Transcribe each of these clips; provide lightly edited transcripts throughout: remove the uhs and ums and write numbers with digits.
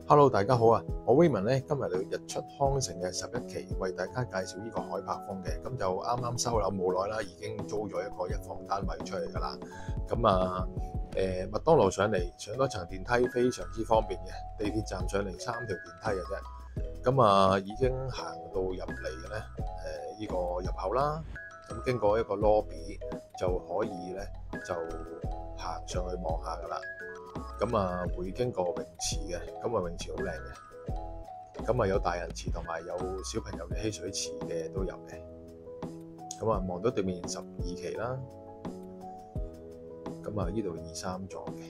Hello，大家好啊！我 Raymond 咧今日嚟日出康城嘅11期，為大家介紹呢個海柏峰嘅。咁就啱啱收樓冇耐啦，已經租咗一個一房單位出嚟㗎啦。咁麥當勞上嚟上多層電梯非常之方便嘅，地鐵站上嚟3條電梯嘅啫。咁已經行到入嚟嘅咧呢個入口啦。咁經過一個 lobby 就可以咧就行上去望下㗎啦。咁會經過泳池嘅，咁泳池好靚嘅，咁有大人池同埋有小朋友嘅嬉水池嘅都有嘅。咁望到對面12期啦，咁呢度2、3座嘅。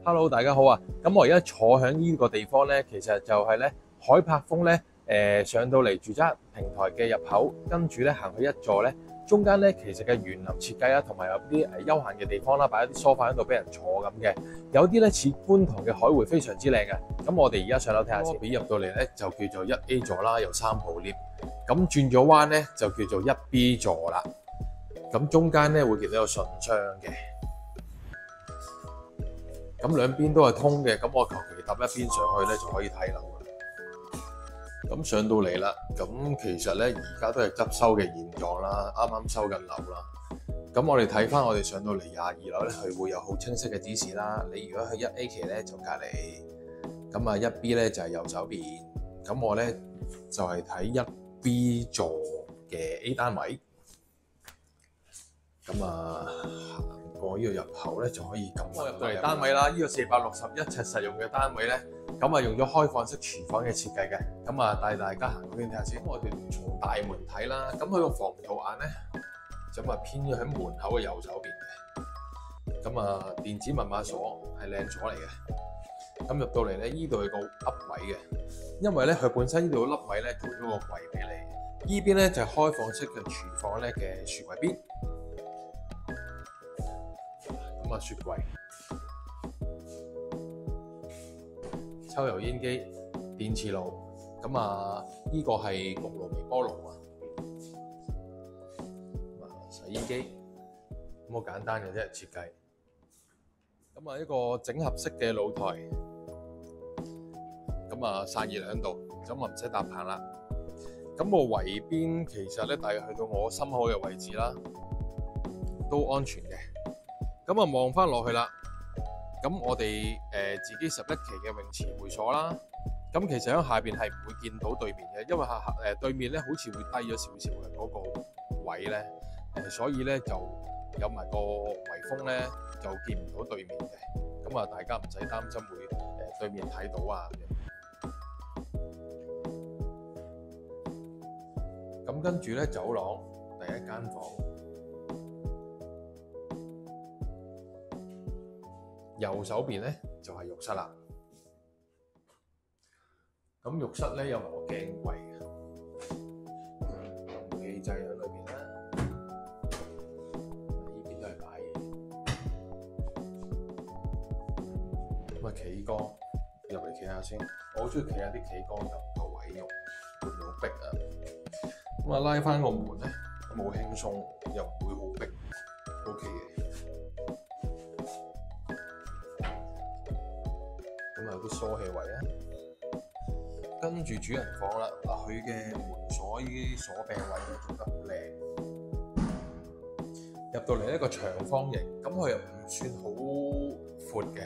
Hello， 大家好啊！咁我而家坐喺呢個地方咧，其實就係咧海柏峰咧上到嚟住宅平台嘅入口，跟住咧行去一座咧。中間咧其實嘅園林設計啦，同埋有啲休閒嘅地方啦，擺一啲梳化喺度俾人坐咁嘅。有啲咧似觀塘嘅海匯，非常之靚嘅。咁我哋而家上樓睇下先。入到嚟咧就叫做1A 座啦，有3部 lift。咁轉咗彎咧就叫做1B 座啦。咁中間咧會見到有信箱嘅。咁兩邊都係通嘅。咁我求其搭一邊上去咧就可以睇樓。咁上到嚟啦，咁其實咧而家都係執收嘅現狀啦，啱啱收緊樓啦。咁我哋睇翻我哋上到嚟22樓咧，佢會有好清晰嘅指示啦。你如果去1A 期咧就隔離，咁1B 咧就係右手邊。咁我咧就係睇1B 座嘅 A 單位。咁行過呢個入口咧就可以撳我入到嚟單位啦。呢個461尺實用嘅單位咧。咁用咗開放式廚房嘅設計嘅，咁帶大家行嗰邊睇下先。我哋從大門睇啦，咁佢個防盜眼咧就偏咗喺門口嘅右手邊嘅。咁電子密碼鎖係靚鎖嚟嘅。咁入到嚟咧，呢度係個凹位嘅，因為咧佢本身呢度個凹位咧做咗個櫃俾你。呢邊咧就係開放式嘅廚房咧嘅雪櫃邊。咁雪櫃。抽油煙機、電磁爐，呢個係焗爐、微波爐洗衣機，咁好簡單嘅啫設計。一個整合式嘅露台，散熱2度，咁唔使搭棚啦。咁圍邊其實咧，大約去到我心口嘅位置啦，都安全嘅。望翻落去啦。咁我哋自己11期嘅泳池會所啦，咁其實喺下邊係唔會見到對面嘅，因為對面咧好似會低咗少少嘅嗰個位咧，所以咧就有埋個圍封咧就見唔到對面嘅，咁大家唔使擔心會對面睇到啊咁跟住咧走廊第一間房。右手邊咧就係浴室啦，咁浴室咧有埋個鏡櫃嘅，有氣掣喺裏邊啦，呢邊都係擺嘢，企缸入嚟企下先，我好中意企下啲企缸入個位用，會唔會好逼啊？拉翻個門咧，咁好輕鬆，又唔會好逼 ，OK 嘅。有啲梳氣位啊，跟住主人房啦，佢嘅門鎖呢啲鎖柄位做得好靚。入到嚟一個長方形，咁佢又唔算好闊嘅，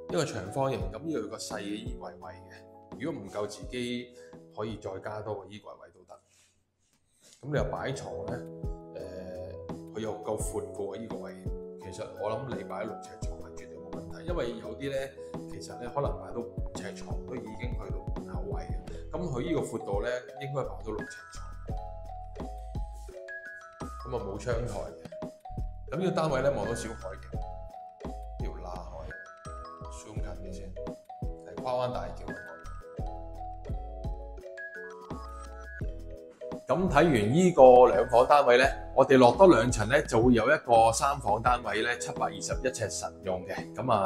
一個長方形，咁呢度有個細嘅衣櫃位嘅。如果唔夠自己可以再加多個衣櫃位都得。咁你又擺床咧，佢又夠闊過呢個位。其實我諗你擺6尺床係絕對冇問題，因為有啲咧。其實咧，可能擺到5尺床都已經去到門口位嘅。咁佢呢個闊度咧，應該擺到6尺床。冇窗台嘅。咁呢個單位咧望到小海景，呢條罅海 zoom 近啲先，係跨灣大橋。咁睇完呢個2房單位咧，我哋落多2層咧，就會有一個3房單位咧，721尺實用嘅。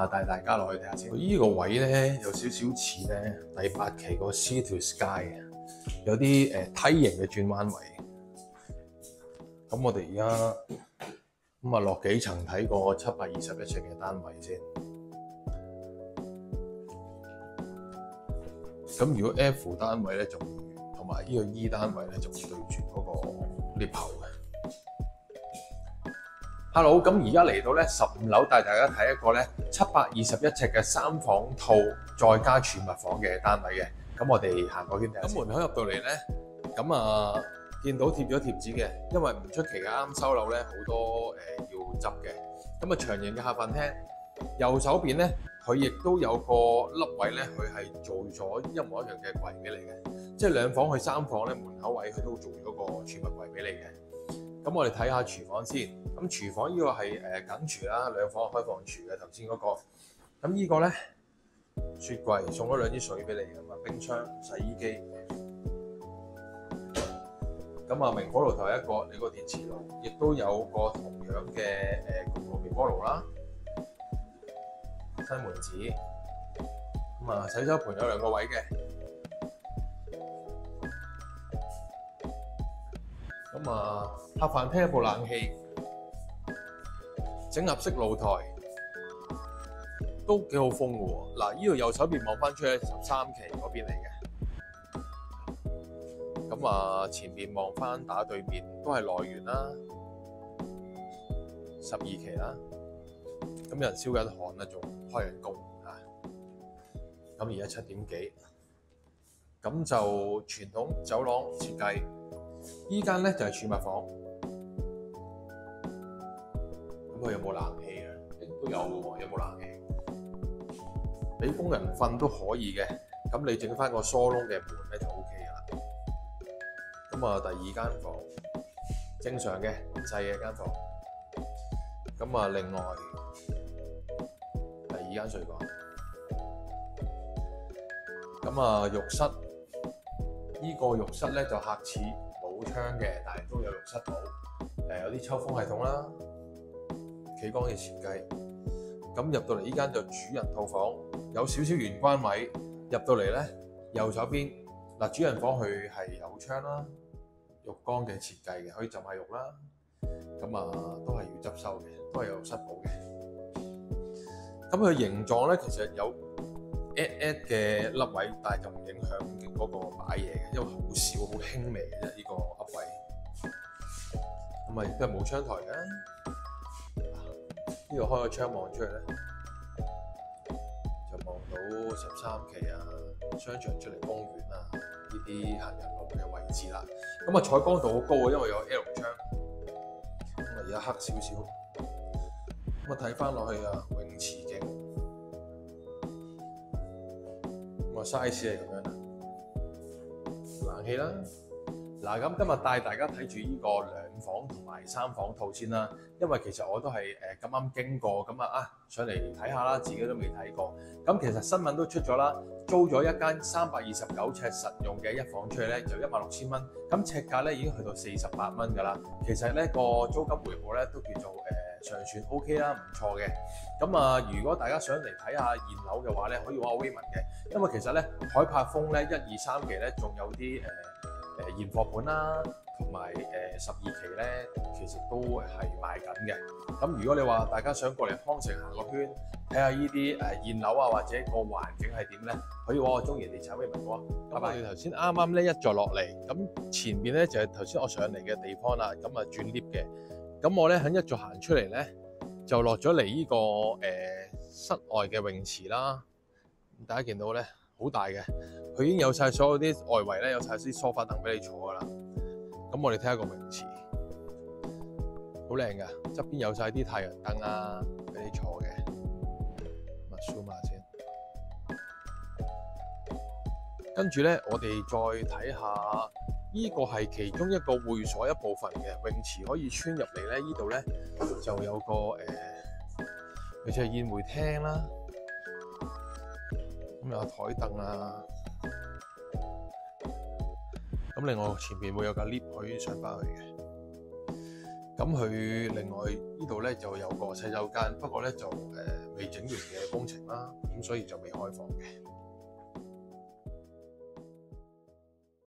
帶大家落去睇下先。呢個位咧有少少似咧第8期個 Sea to Sky 嘅，有啲梯形嘅轉彎位。咁我哋而家落幾層睇個721尺嘅單位先。咁如果 F 單位咧就同埋呢個 E 單位咧就會對住嗰個 lift 口嘅。Hello， 咁而家嚟到咧15樓，帶大家睇一個咧721尺嘅3房套，再加儲物房嘅單位嘅。咁我哋行過圈睇下。咁門口入到嚟咧，咁見到貼咗貼紙嘅，因為唔出奇嘅，啱收樓咧好多要執嘅。咁長形嘅客飯廳，右手邊咧佢亦都有個凹位咧，佢係做咗一模一樣嘅櫃俾你嘅，即係2房去3房咧門口位佢都做咗個儲物櫃俾你嘅。咁我哋睇下廚房先。咁廚房呢個係緊廚啦，2房開放廚嘅頭先嗰個。咁呢個咧雪櫃送咗2支水俾你㗎嘛，冰箱、洗衣機。咁明火爐頭一個，你個電磁爐，亦都有個同樣嘅焗爐微波爐啦。西門子。洗手盆有2個位嘅。客飯廳有部冷氣，整合式露台，都幾好風嘅喎。嗱，呢度右手邊望翻出去13期嗰邊嚟嘅。前邊望翻打對面都係內園啦，12期啦。咁有人燒緊汗啦，仲開緊工啊。咁而家7點幾，咁就傳統走廊設計。依間咧就係儲物房。咁佢有冇冷氣啊？都有喎，有冇冷氣？俾工人瞓都可以嘅。咁你整翻個疏窿嘅門咧就 OK 噶啦。第2間房正常嘅細嘅間房。另外第2間睡房。浴室呢個浴室咧就客似冇窗嘅，但係都有浴室寶。有啲抽風系統啦，企缸嘅設計。咁入到嚟呢間就主人套房，有少少玄關位。入到嚟咧，右手邊主人房佢係有窗啦，浴缸嘅設計嘅，可以浸下浴啦。都係要執收嘅，都係有浴室寶嘅。咁佢形狀咧其實有嘅凹位，但係就唔影響嗰個擺嘢嘅，因為好少好輕微嘅啫呢個凹位。亦都係冇窗台嘅。呢度開個窗望出去咧，就望到13期啊，商場出嚟公園啊，呢啲行人路嘅位置啦。採光度好高啊，因為有 L 窗。而家黑少少。睇翻落去啊，泳池景。size 係咁樣啦，冷氣啦。咁今日帶大家睇住呢個2房同埋3房套先啦，因為其實我都係咁啱經過，上嚟睇下啦，自己都未睇過。咁其實新聞都出咗啦，租咗一間329尺實用嘅1房出去咧，就16,000蚊。咁尺價咧已經去到48蚊㗎啦。其實咧個租金回報咧都叫做尚算 OK 啦，唔錯嘅。如果大家想嚟睇下現樓嘅話咧，可以揾我 Raymond 嘅，因為其實咧海柏豐咧1、2、3期咧仲有啲現貨盤啦，同埋12期咧，其實都係賣緊嘅。咁如果你話大家想過嚟康城行個圈，睇下呢啲現樓啊，或者個環境係點咧，可以揾我中原地產Raymond喎。咁我哋頭先啱咧一座落嚟，咁前邊咧就係頭先我上嚟嘅地方啦。轉 lift 嘅，咁我咧喺一座行出嚟咧，就落咗嚟呢個室外嘅泳池啦。大家見到咧好大嘅。佢已經有晒所有啲外圍咧，有晒啲梳化凳俾你坐噶啦。咁我哋睇下個泳池，好靚噶，側邊有晒啲太陽燈啊，俾你坐嘅。zoom 下先。跟住咧，我哋再睇下，呢個係其中一個會所一部分嘅泳池，可以穿入嚟咧。呢度咧就有個好似係宴會廳啦。有台凳啊。另外前面會有架 lift 可以上返去嘅。佢另外呢度咧就有個洗手間，不過咧就未整完嘅工程啦，所以就未開放嘅。